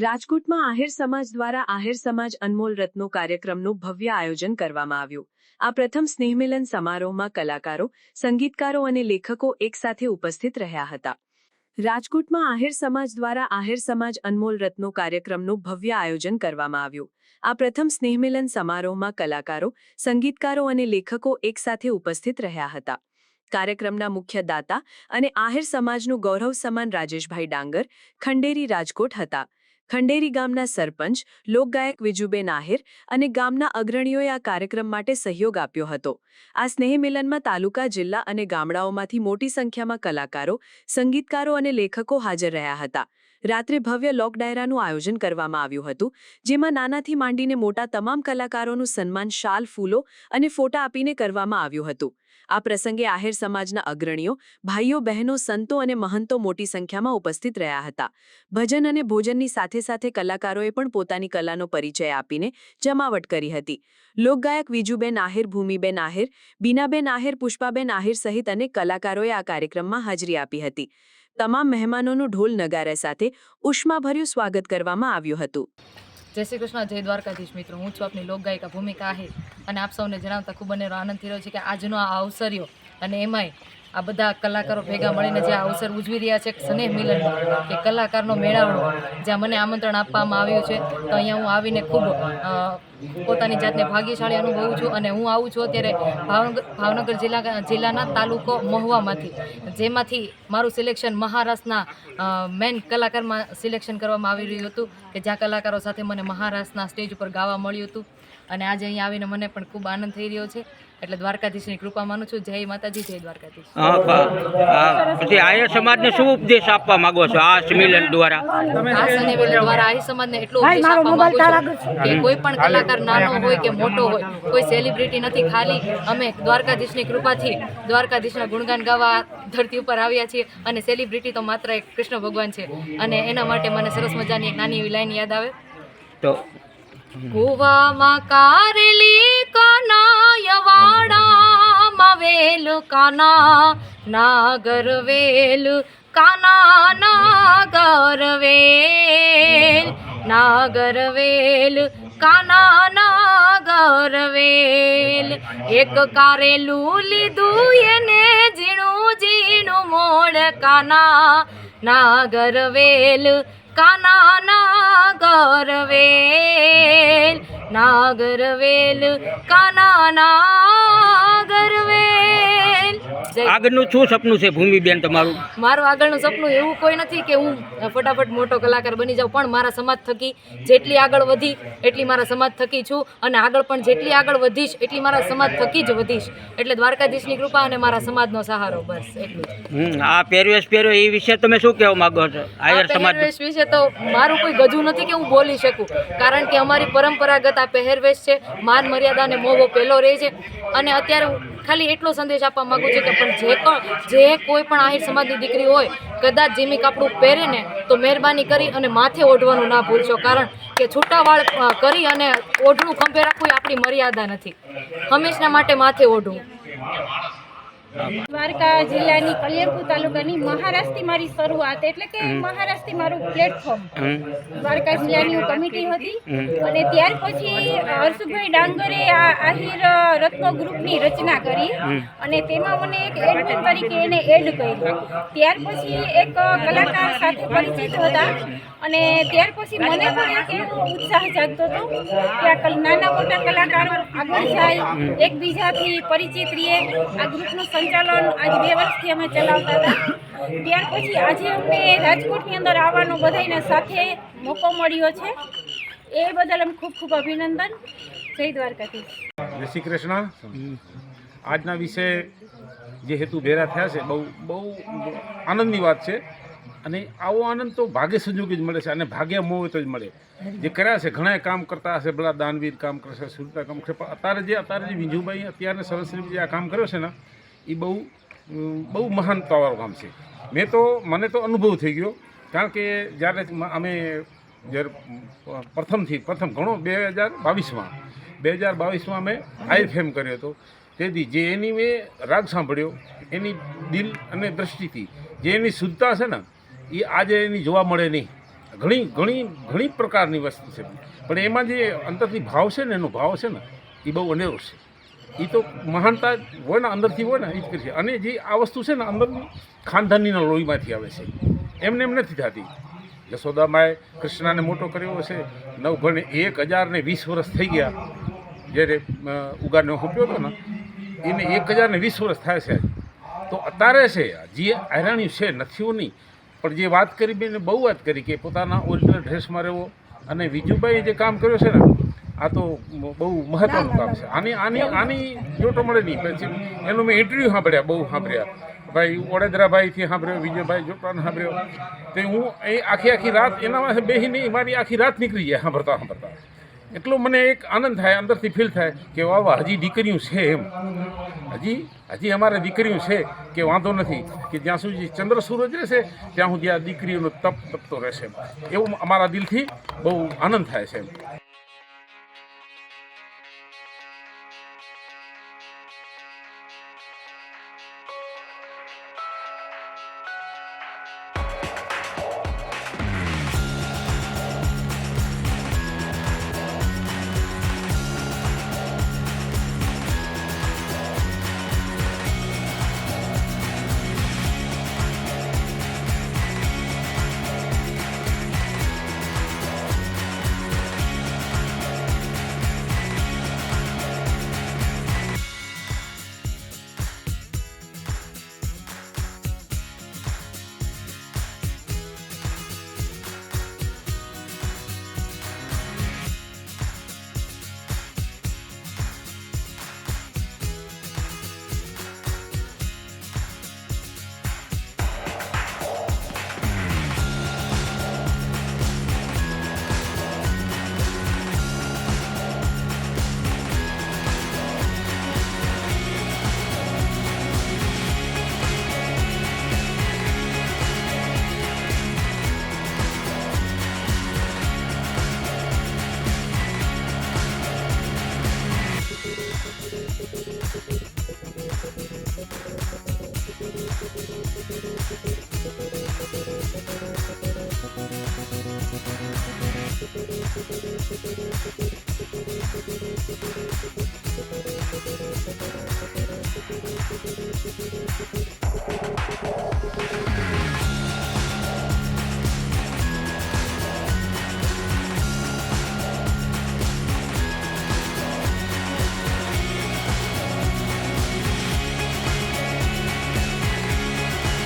રાજકોટમાં આહિર સમાજ દ્વારા આહિર સમાજ અનમોલ રત્નો કાર્યક્રમનું ભવ્ય આયોજન કરવામાં આવ્યું। આ પ્રથમ સ્નેહમિલન સમારોહમાં કલાકારો, સંગીતકારો અને લેખકો એકસાથે ઉપસ્થિત રહ્યા હતા। રાજકોટમાં આહિર સમાજ દ્વારા આહિર સમાજ અનમોલ રત્નો કાર્યક્રમનું ભવ્ય આયોજન કરવામાં આવ્યું। આ પ્રથમ સ્નેહમિલન સમારોહમાં કલાકારો, સંગીતકારો અને લેખકો એકસાથે ઉપસ્થિત રહ્યા હતા। કાર્યક્રમના મુખ્ય દાતા અને આહિર સમાજનું ગૌરવ સમાન રાજેશભાઈ ડાંગર, ખંડેરી રાજકોટ હતા। ખંડેરી ગામના સરપંચ, લોકગાયક વિજુબેન આહિર અને ગામના અગ્રણીઓએ આ કાર્યક્રમ માટે સહયોગ આપ્યો હતો। આ સ્નેહમિલનમાં તાલુકા, જિલ્લા અને ગામડાઓમાંથી મોટી સંખ્યામાં કલાકારો, સંગીતકારો અને લેખકો હાજર રહ્યા હતા। રાત્રે ભવ્ય લોક ડાયરાનું આયોજન કરવામાં આવ્યું હતું, જેમાં નાનાથી માંડીને મોટા તમામ કલાકારોનું સન્માન શાલ, ફૂલો અને ફોટા આપીને કરવામાં આવ્યું હતું। આ પ્રસંગે આહિર સમાજના અગ્રણીઓ, ભાઈઓ, બહેનો, સંતો અને મહંતો મોટી સંખ્યામાં ઉપસ્થિત રહ્યા હતા। ભજન અને ભોજનની સાથે સાથે કલાકારોએ પણ પોતાની કલાનો પરિચય આપીને જમાવટ કરી હતી। લોકગાયક વિજુબેન આહિર, ભૂમિબેન આહિર, બીનાબેન આહિર, પુષ્પાબેન આહિર સહિત અનેક કલાકારોએ આ કાર્યક્રમમાં હાજરી આપી હતી। તમામ મહેમાનોનું ઢોલ નગારા સાથે ઉષ્માભર્યું સ્વાગત કરવામાં આવ્યું હતું। જય શ્રી કૃષ્ણ, જય દ્વારકાધીશ મિત્રો। હું છું આપની લોકગાયિકા ભૂમિકા આહિર અને આપ સૌને જણાવતા ખૂબ અનેરો આનંદ થઈ રહ્યો છે કે આજનો આ અવસર્યો અને એમાંય આ બધા કલાકારો ભેગા મળીને જે અવસર ઉજવી રહ્યા છે સ્નેહ મિલનનો કે કલાકારનો મેળાવડો, જ્યાં મને આમંત્રણ આપવામાં આવ્યું છે, તો અહીંયા હું આવીને ખૂબ પોતાની જાતને ભાગ્યશાળી અનુભવું છું। અને હું આવું છું અત્યારે ભાવનગર જિલ્લાના તાલુકો મહુવામાંથી, જેમાંથી મારું સિલેક્શન મહારાષ્ટ્રના મેન કલાકારમાં સિલેક્શન કરવામાં આવી રહ્યું હતું કે જ્યાં કલાકારો સાથે મને મહારાષ્ટ્રના સ્ટેજ ઉપર ગાવા મળ્યું હતું। અને આજે અહીંયા આવીને મને પણ ખૂબ આનંદ થઈ રહ્યો છે, એટલે દ્વારકાધીશની કૃપા માનું છું। જય માતાજી, જય દ્વારકાધીશ। પછી આહિર સમાજને શું ઉપદેશ આપવા માંગો છો આ સંમેલન દ્વારા? આ સંમેલન દ્વારા આહિર સમાજને એટલો ઉપદેશ આપવા માંગુ છું કે કોઈ પણ કલાકાર નાનો હોય કે મોટો હોય, કોઈ સેલિબ્રિટી નથી, ખાલી અમે દ્વારકાધીશની કૃપાથી દ્વારકાધીશના ગુણગાન ગાવા ધરતી ઉપર આવ્યા છીએ। અને સેલિબ્રિટી તો માત્ર એક કૃષ્ણ ભગવાન છે, અને એના માટે મને સરસ મજાની એક નાની એવી લાઈન યાદ આવે તો કુવામાં કારેલી કાનાયવાડામાં વેલ કાના નાગર વેલ, કાના નાગર વેલ, નાગર વેલ, કાના નાગર વેલ। એક કારેલું લીધું એને ઝીણું ઝીણું મોડ, કાના નાગર વેલ, કાના નાગર વેલ, નાગર વેલ, કાના નાગર વેલ। આગળનું શું સપનું છે ભૂમિબેન તમારું? મારું આગળનું સપનું એવું કોઈ નથી કે હું ફટાફટ મોટો કલાકાર બની જાઉં, પણ મારા સમાજ થકી જેટલી આગળ વધી એટલી મારા સમાજ થકી છું, અને આગળ પણ જેટલી આગળ વધીશ એટલી મારા સમાજ થકી જ વધીશ। એટલે દ્વારકાધીશની કૃપા અને મારા સમાજનો સહારો, બસ એટલું જ। આ પહેરવેશ પહેર્યો એ વિશે તમે શું કહેવા માંગો છો? આહિર સમાજ પહેરવેશ વિશે તો મારું કોઈ ગજું નથી કે હું બોલી શકું, કારણ કે અમારી પરંપરાગત આ પહેરવેશ છે, માન મર્યાદા અને મોભો પહેલો રહે છે। અને અત્યારે હું ખાલી એટલો સંદેશ આપવા માંગુ છું કે પણ જે કોઈ પણ આહિર સમાજની દીકરી હોય, કદાચ જીમી કાપડું પહેરે ને તો મહેરબાની કરી અને માથે ઓઢવાનું ના ભૂલશો, કારણ કે છૂટા વાળ કરી અને ઓઢણું ખંભે રાખવું એ આપણી મર્યાદા નથી, હંમેશના માટે માથે ઓઢવું। દ્વારકા જિલ્લાની કલ્યાણપુર તાલુકાની મહારાષ્ટ્રથી મારી શરૂઆત, એટલે કે મહારાષ્ટ્રથી મારું પ્લેટફોર્મ દ્વારકા જિલ્લાની હું કમિટી હતી, અને ત્યાર પછી હર્ષુભાઈ ડાંગરે આ આહિર રત્નો ગ્રુપની રચના કરી અને તેમાં મને એક એડમિન તરીકે એને એડ કર્યું। ત્યાર પછી એક કલાકાર સાથે પરિચિત હતા, અને ત્યાર પછી મને પણ એક એવો ઉત્સાહ જાગતો હતો કે આ નાના મોટા કલાકારો આગળ જાય, એકબીજાથી પરિચિત રહીએ। આ ગ્રુપનું સંચાલન આજ 2 વર્ષથી અમે ચલાવતા હતા। ત્યાર પછી આજે અમને રાજકોટની અંદર આવવાનો બધાને સાથે મોકો મળ્યો છે, એ બદલ અમે ખૂબ ખૂબ અભિનંદન। જય દ્વારકાધીશ, જય શ્રી કૃષ્ણ। આજના વિશે જે હેતુ ભેરા થયા છે, બહુ બહુ આનંદની વાત છે, અને આવો આનંદ તો ભાગ્ય સંજોગે જ મળે છે, અને ભાગ્ય મોહ તો જ મળે। જે કર્યા છે ઘણા કામ કરતા હશે, ભલા દાનવીર કામ કરશે, સુરતા કામ કરશે, પણ અત્યારે જે વિંજુભાઈ અત્યારને સરસ્વતી જે આ કામ કર્યો છે ને, એ બહુ બહુ મહાનતાવાળું કામ છે। મને તો અનુભવ થઈ ગયો, કારણ કે જ્યારે અમે પ્રથમ ઘણો 2022માં મેં આઈ ફેમ કર્યો હતો, તેથી જે એની મેં રાગ સાંભળ્યો, એની દિલ અને દ્રષ્ટિથી જે એની શુદ્ધતા છે ને, એ આજે એની જોવા મળે નહીં। ઘણી ઘણી ઘણી પ્રકારની વસ્તુ છે, પણ એમાં જે અંદરથી ભાવ છે ને, એનો ભાવ છે ને એ બહુ અનેરો છે. એ તો મહાનતા હોય ને અંદરથી હોય ને એ જ કરી છે. અને જે આ વસ્તુ છે ને અંદરની ખાનદાનીના લોહીમાંથી આવે છે, એમને એમ નથી થતી. યશોદામાએ કૃષ્ણને મોટો કર્યો છે, નવઘણે 1020 વર્ષ થઈ ગયા. જ્યારે ઉગાડને હોપ્યો હતો ને એને 1020 વર્ષ થાય છે. તો અત્યારે છે જે આયરાણી છે નથીઓ નહીં, પણ જે વાત કરી બેને બહુ વાત કરી કે પોતાના ઓરિજિનલ ડ્રેસમાં રહેવો. અને વિજુભાઈએ જે કામ કર્યું છે ને આ તો બહુ મહત્વનું કામ છે. આની આની આની જોટો મળે નહીં. પછી એનું મેં ઇન્ટરવ્યૂ સાંભળ્યા, બહુ સાંભળ્યા. ભાઈ વડોદરાભાઈથી સાંભળ્યો, વિજયભાઈ જોટાને સાંભળ્યો. તો હું એ આખી રાત એનામાં બેસીને મારી આખી રાત નીકળી જાય સાંભળતા. એટલો મને એક આનંદ થાય, અંદરથી ફીલ થાય કે વાહ હજી દીકરીઓ છે એમ, હજી અમારે દીકરીઓ છે કે વાંધો નથી, કે જ્યાં સુધી ચંદ્ર સૂરજ રહેશે ત્યાં સુધી આ દીકરીઓનો તપ તપતો રહેશે. એવું અમારા દિલથી બહુ આનંદ થાય છે એમ.